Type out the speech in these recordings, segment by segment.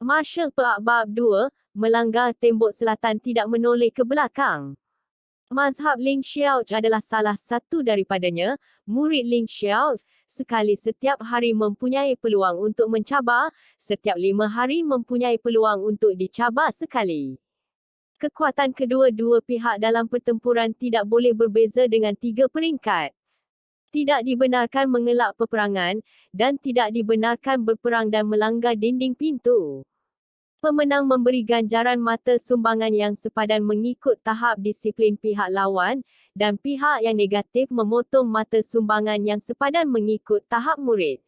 Marshal Bab 2, melanggar tembok selatan tidak menoleh ke belakang. Mazhab Ling Xiao adalah salah satu daripadanya. Murid Ling Xiao sekali setiap hari mempunyai peluang untuk mencabar, setiap 5 hari mempunyai peluang untuk dicabar sekali. Kekuatan kedua-dua pihak dalam pertempuran tidak boleh berbeza dengan 3 peringkat. Tidak dibenarkan mengelak peperangan, dan tidak dibenarkan berperang dan melanggar dinding pintu. Pemenang memberi ganjaran mata sumbangan yang sepadan mengikut tahap disiplin pihak lawan, dan pihak yang negatif memotong mata sumbangan yang sepadan mengikut tahap murid.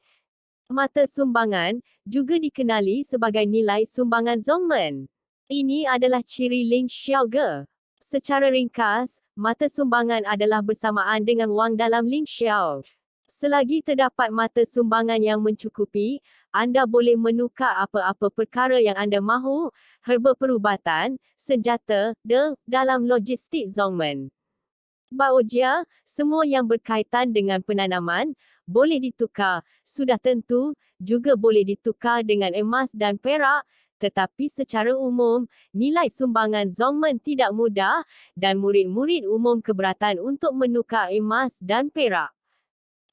Mata sumbangan juga dikenali sebagai nilai sumbangan Zongmen. Ini adalah ciri Ling Xiaoge. Secara ringkas, mata sumbangan adalah bersamaan dengan wang dalam Ling Xiao. Selagi terdapat mata sumbangan yang mencukupi, anda boleh menukar apa-apa perkara yang anda mahu, herba perubatan, senjata, dalam logistik Zongmen. Baojia, semua yang berkaitan dengan penanaman, boleh ditukar, sudah tentu, juga boleh ditukar dengan emas dan perak, tetapi secara umum, nilai sumbangan Zongmen tidak mudah, dan murid-murid umum keberatan untuk menukar emas dan perak.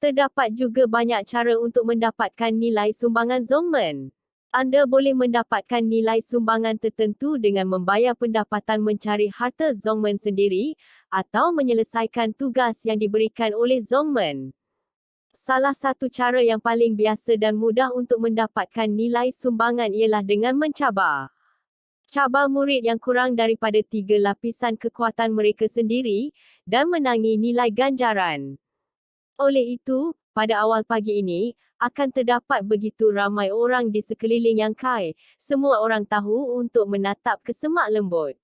Terdapat juga banyak cara untuk mendapatkan nilai sumbangan Zongmen. Anda boleh mendapatkan nilai sumbangan tertentu dengan membayar pendapatan mencari harta Zongmen sendiri, atau menyelesaikan tugas yang diberikan oleh Zongmen. Salah satu cara yang paling biasa dan mudah untuk mendapatkan nilai sumbangan ialah dengan mencabar. Cabar murid yang kurang daripada 3 lapisan kekuatan mereka sendiri, dan menangi nilai ganjaran. Oleh itu, pada awal pagi ini, akan terdapat begitu ramai orang di sekeliling Yang Kai, semua orang tahu untuk menatap ke semak lembut.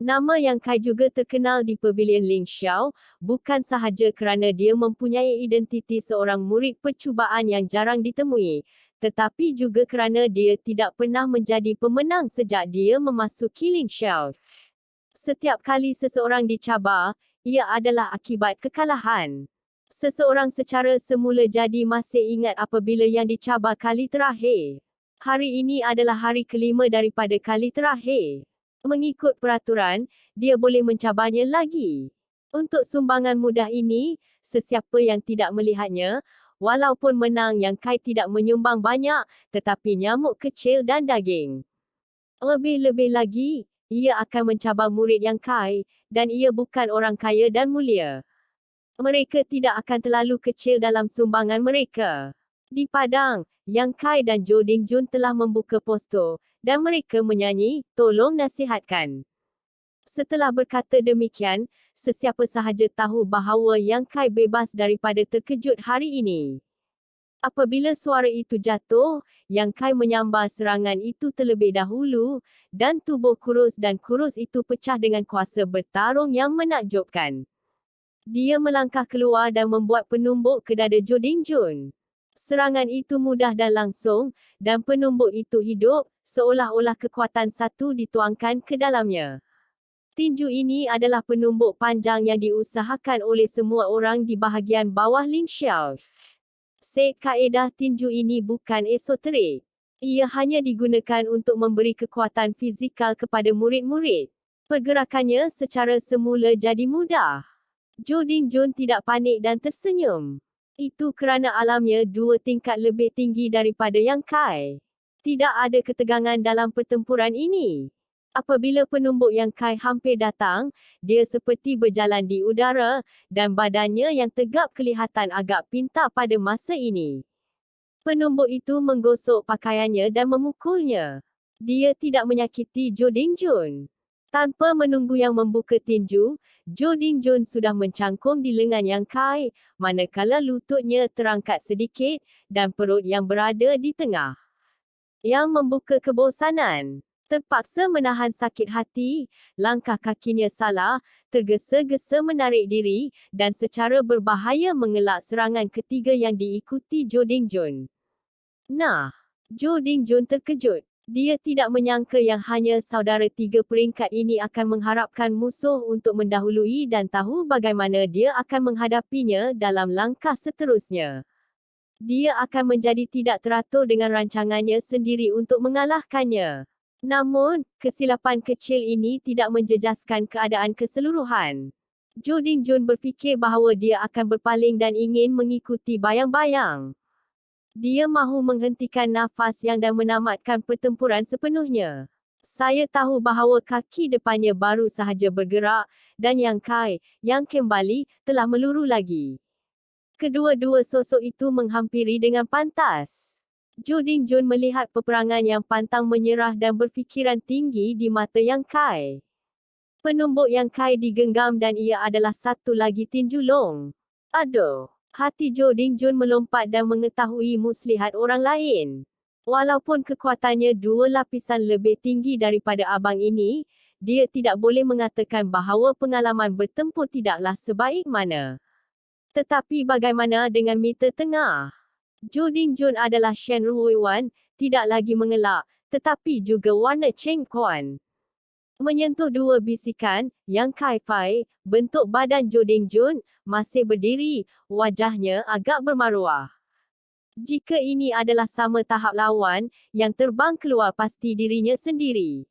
Nama Yang Kai juga terkenal di Pavilion Ling Xiao, bukan sahaja kerana dia mempunyai identiti seorang murid percubaan yang jarang ditemui, tetapi juga kerana dia tidak pernah menjadi pemenang sejak dia memasuki Ling Xiao. Setiap kali seseorang dicabar, ia adalah akibat kekalahan. Seseorang secara semula jadi masih ingat apabila yang dicabar kali terakhir. Hari ini adalah hari kelima daripada kali terakhir. Mengikut peraturan, dia boleh mencabarnya lagi. Untuk sumbangan mudah ini, sesiapa yang tidak melihatnya, walaupun menang Yang Kai tidak menyumbang banyak, tetapi nyamuk kecil dan daging. Lebih-lebih lagi, ia akan mencabar murid Yang Kai, dan ia bukan orang kaya dan mulia. Mereka tidak akan terlalu kecil dalam sumbangan mereka. Di padang, Yang Kai dan Zhou Dingjun telah membuka poster, dan mereka menyanyi, "Tolong nasihatkan." Setelah berkata demikian, sesiapa sahaja tahu bahawa Yang Kai bebas daripada terkejut hari ini. Apabila suara itu jatuh, Yang Kai menyambar serangan itu terlebih dahulu, dan tubuh kurus dan kurus itu pecah dengan kuasa bertarung yang menakjubkan. Dia melangkah keluar dan membuat penumbuk ke dada Zhou Dingjun. Serangan itu mudah dan langsung, dan penumbuk itu hidup, seolah-olah kekuatan satu dituangkan ke dalamnya. Tinju ini adalah penumbuk panjang yang diusahakan oleh semua orang di bahagian bawah Ling Xiao. Kaedah tinju ini bukan esoterik. Ia hanya digunakan untuk memberi kekuatan fizikal kepada murid-murid. Pergerakannya secara semula jadi mudah. Zhou Dingjun tidak panik dan tersenyum. Itu kerana alamnya 2 tingkat lebih tinggi daripada Yang Kai. Tidak ada ketegangan dalam pertempuran ini. Apabila penumbuk Yang Kai hampir datang, dia seperti berjalan di udara, dan badannya yang tegap kelihatan agak pintar pada masa ini. Penumbuk itu menggosok pakaiannya dan memukulnya. Dia tidak menyakiti Zhou Dingjun. Tanpa menunggu yang membuka tinju, Zhou Dingjun sudah mencangkung di lengan Yang Kai, manakala lututnya terangkat sedikit, dan perut yang berada di tengah. Yang membuka kebosanan. Terpaksa menahan sakit hati, langkah kakinya salah, tergesa-gesa menarik diri, dan secara berbahaya mengelak serangan ketiga yang diikuti Zhou Dingjun. Zhou Dingjun terkejut. Dia tidak menyangka yang hanya saudara 3 peringkat ini akan mengharapkan musuh untuk mendahului dan tahu bagaimana dia akan menghadapinya dalam langkah seterusnya. Dia akan menjadi tidak teratur dengan rancangannya sendiri untuk mengalahkannya. Namun, kesilapan kecil ini tidak menjejaskan keadaan keseluruhan. Jo Ding-jun berfikir bahawa dia akan berpaling dan ingin mengikuti bayang-bayang. Dia mahu menghentikan nafas yang dan menamatkan pertempuran sepenuhnya. Saya tahu bahawa kaki depannya baru sahaja bergerak, dan Yang Kai, yang kembali, telah meluru lagi. Kedua-dua sosok itu menghampiri dengan pantas. Jo Ding-jun melihat peperangan yang pantang menyerah dan berfikiran tinggi di mata Yang Kai. Penumbuk Yang Kai digenggam dan ia adalah satu lagi tinju long. Aduh, hati Jo Ding-jun melompat dan mengetahui muslihat orang lain. Walaupun kekuatannya 2 lapisan lebih tinggi daripada abang ini, dia tidak boleh mengatakan bahawa pengalaman bertempur tidaklah sebaik mana. Tetapi bagaimana dengan meter tengah? Jo Ding-jun adalah Shen Ruiwan, tidak lagi mengelak, tetapi juga warna Cheng Kuan. Menyentuh 2 bisikan, Yang Kai Fai, bentuk badan Jo Ding-jun, masih berdiri, wajahnya agak bermaruah. Jika ini adalah sama tahap lawan, yang terbang keluar pasti dirinya sendiri.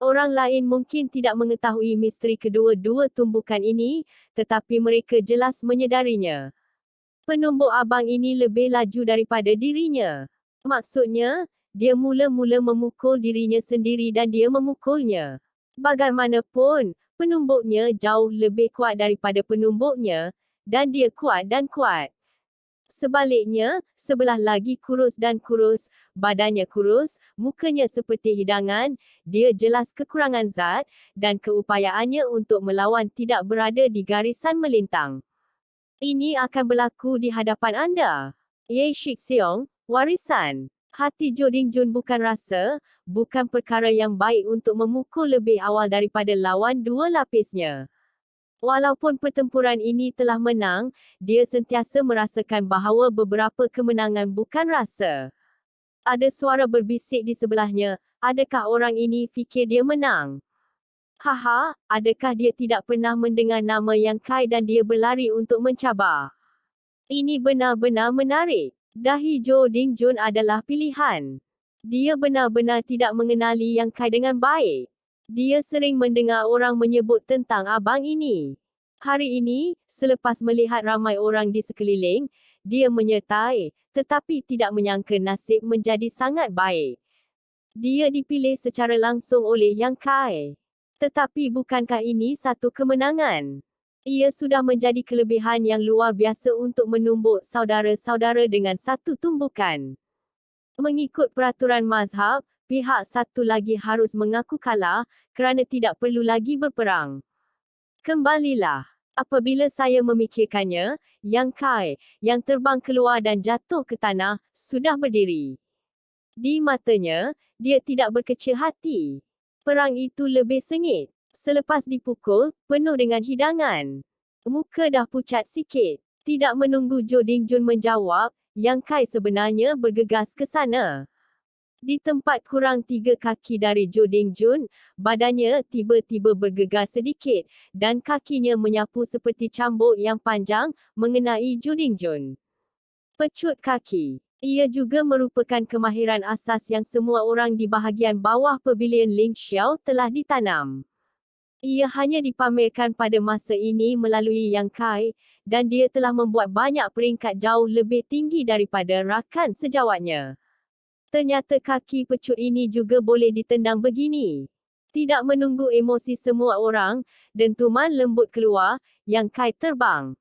Orang lain mungkin tidak mengetahui misteri kedua-dua tumbukan ini, tetapi mereka jelas menyedarinya. Penumbuk abang ini lebih laju daripada dirinya. Maksudnya, dia mula-mula memukul dirinya sendiri dan dia memukulnya. Bagaimanapun, penumbuknya jauh lebih kuat daripada penumbuknya, dan dia kuat dan kuat. Sebaliknya, sebelah lagi kurus dan kurus, badannya kurus, mukanya seperti hidangan, dia jelas kekurangan zat, dan keupayaannya untuk melawan tidak berada di garisan melintang. Ini akan berlaku di hadapan anda. Ye Shixiong, warisan. Hati Jo Ding-jun bukan rasa, bukan perkara yang baik untuk memukul lebih awal daripada lawan 2 lapisnya. Walaupun pertempuran ini telah menang, dia sentiasa merasakan bahawa beberapa kemenangan bukan rasa. Ada suara berbisik di sebelahnya, adakah orang ini fikir dia menang? Haha, adakah dia tidak pernah mendengar nama Yang Kai dan dia berlari untuk mencabar? Ini benar-benar menarik. Dahi Jo Ding-jun adalah pilihan. Dia benar-benar tidak mengenali Yang Kai dengan baik. Dia sering mendengar orang menyebut tentang abang ini. Hari ini, selepas melihat ramai orang di sekeliling, dia menyertai, tetapi tidak menyangka nasib menjadi sangat baik. Dia dipilih secara langsung oleh Yang Kai. Tetapi bukankah ini satu kemenangan? Ia sudah menjadi kelebihan yang luar biasa untuk menumbuk saudara-saudara dengan satu tumbukan. Mengikut peraturan mazhab, pihak satu lagi harus mengaku kalah, kerana tidak perlu lagi berperang. Kembalilah. Apabila saya memikirkannya, Yang Kai, yang terbang keluar dan jatuh ke tanah, sudah berdiri. Di matanya, dia tidak berkecil hati. Perang itu lebih sengit. Selepas dipukul, penuh dengan hidangan. Muka dah pucat sikit. Tidak menunggu Jo Ding-jun menjawab, Yang Kai sebenarnya bergegas ke sana. Di tempat kurang 3 kaki dari Jo Ding-jun, badannya tiba-tiba bergegar sedikit, dan kakinya menyapu seperti cambuk yang panjang, mengenai Jo Ding-jun. Pecut kaki. Ia juga merupakan kemahiran asas yang semua orang di bahagian bawah pavilion Ling Xiao telah ditanam. Ia hanya dipamerkan pada masa ini melalui Yang Kai, dan dia telah membuat banyak peringkat jauh lebih tinggi daripada rakan sejawatnya. Ternyata kaki pecut ini juga boleh ditendang begini. Tidak menunggu emosi semua orang, dentuman lembut keluar, Yang Kai terbang.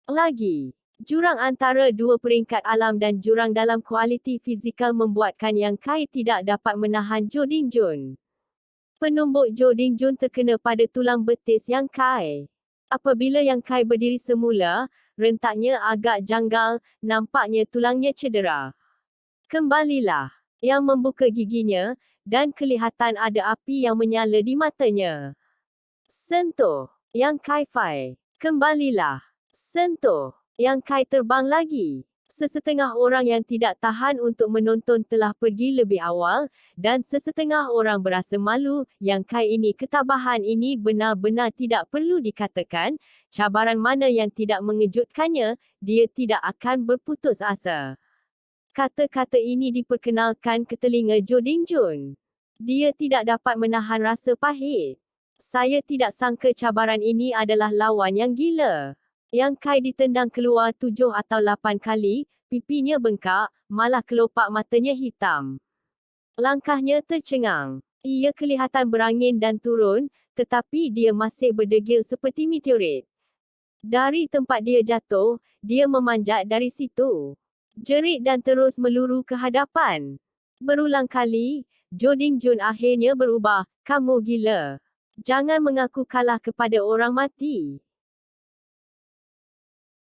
Lagi. Jurang antara 2 peringkat alam dan jurang dalam kualiti fizikal membuatkan Yang Kai tidak dapat menahan Jo Ding-jun. Penumbuk Jo Ding-jun terkena pada tulang betis Yang Kai. Apabila Yang Kai berdiri semula, rentaknya agak janggal, nampaknya tulangnya cedera. Kembalilah. Yang membuka giginya, dan kelihatan ada api yang menyala di matanya. Sentuh. Yang Kai Fai. Kembalilah. Sentuh. Yang Kai terbang lagi. Sesetengah orang yang tidak tahan untuk menonton telah pergi lebih awal, dan sesetengah orang berasa malu yang kali ini ketabahan ini benar-benar tidak perlu dikatakan. Cabaran mana yang tidak mengejutkannya, dia tidak akan berputus asa. Kata-kata ini diperkenalkan ke telinga Jo Ding Jun. Dia tidak dapat menahan rasa pahit. Saya tidak sangka cabaran ini adalah lawan yang gila. Yang Kai ditendang keluar 7 atau 8 kali, pipinya bengkak, malah kelopak matanya hitam. Langkahnya tercengang. Ia kelihatan berangin dan turun, tetapi dia masih berdegil seperti meteorit. Dari tempat dia jatuh, dia memanjat dari situ. Jerit dan terus meluru ke hadapan. Berulang kali, Jo Ding Jun akhirnya berubah, "Kamu gila. Jangan mengaku kalah kepada orang mati."